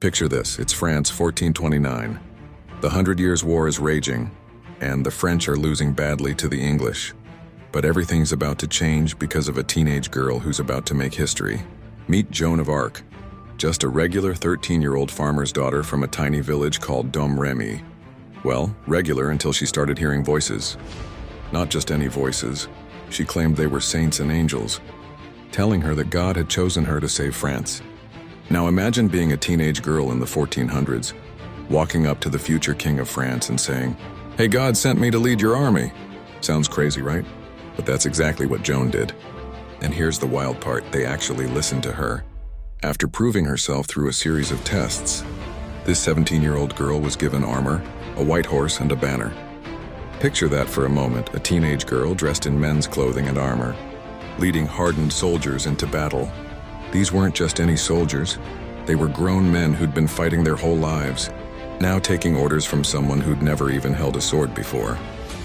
Picture this, it's France, 1429. The Hundred Years' War is raging, and the French are losing badly to the English. But everything's about to change because of a teenage girl who's about to make history. Meet Joan of Arc, just a regular 13-year-old farmer's daughter from a tiny village called Domremy. Well, regular until she started hearing voices. Not just any voices. She claimed they were saints and angels, telling her that God had chosen her to save France. Now imagine being a teenage girl in the 1400s, walking up to the future king of France and saying, "Hey, God sent me to lead your army." Sounds crazy, right? But that's exactly what Joan did. And here's the wild part, they actually listened to her. After proving herself through a series of tests, this 17-year-old girl was given armor, a white horse, and a banner. Picture that for a moment, a teenage girl dressed in men's clothing and armor, leading hardened soldiers into battle. These weren't just any soldiers. They were grown men who'd been fighting their whole lives, now taking orders from someone who'd never even held a sword before.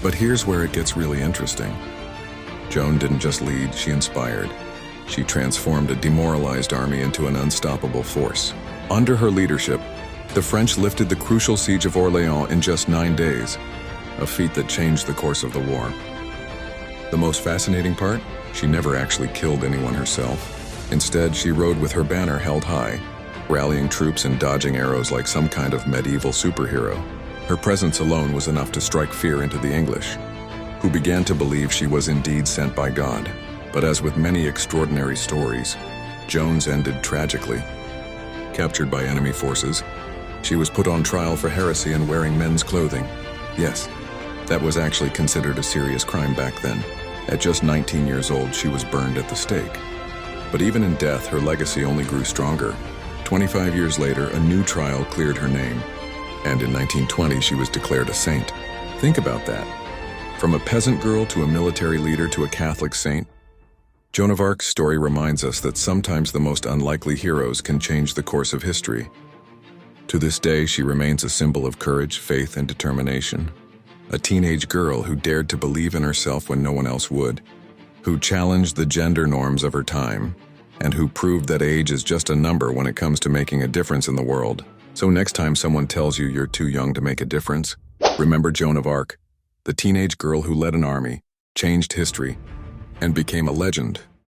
But here's where it gets really interesting. Joan didn't just lead, she inspired. She transformed a demoralized army into an unstoppable force. Under her leadership, the French lifted the crucial siege of Orléans in just 9 days, a feat that changed the course of the war. The most fascinating part? She never actually killed anyone herself. Instead, she rode with her banner held high, rallying troops and dodging arrows like some kind of medieval superhero. Her presence alone was enough to strike fear into the English, who began to believe she was indeed sent by God. But as with many extraordinary stories, Joan's ended tragically. Captured by enemy forces, she was put on trial for heresy and wearing men's clothing. Yes, that was actually considered a serious crime back then. At just 19 years old, she was burned at the stake. But even in death, her legacy only grew stronger. 25 years later, a new trial cleared her name. And in 1920, she was declared a saint. Think about that. From a peasant girl to a military leader to a Catholic saint, Joan of Arc's story reminds us that sometimes the most unlikely heroes can change the course of history. To this day, she remains a symbol of courage, faith, and determination. A teenage girl who dared to believe in herself when no one else would, who challenged the gender norms of her time, and who proved that age is just a number when it comes to making a difference in the world. So next time someone tells you you're too young to make a difference, remember Joan of Arc, the teenage girl who led an army, changed history, and became a legend.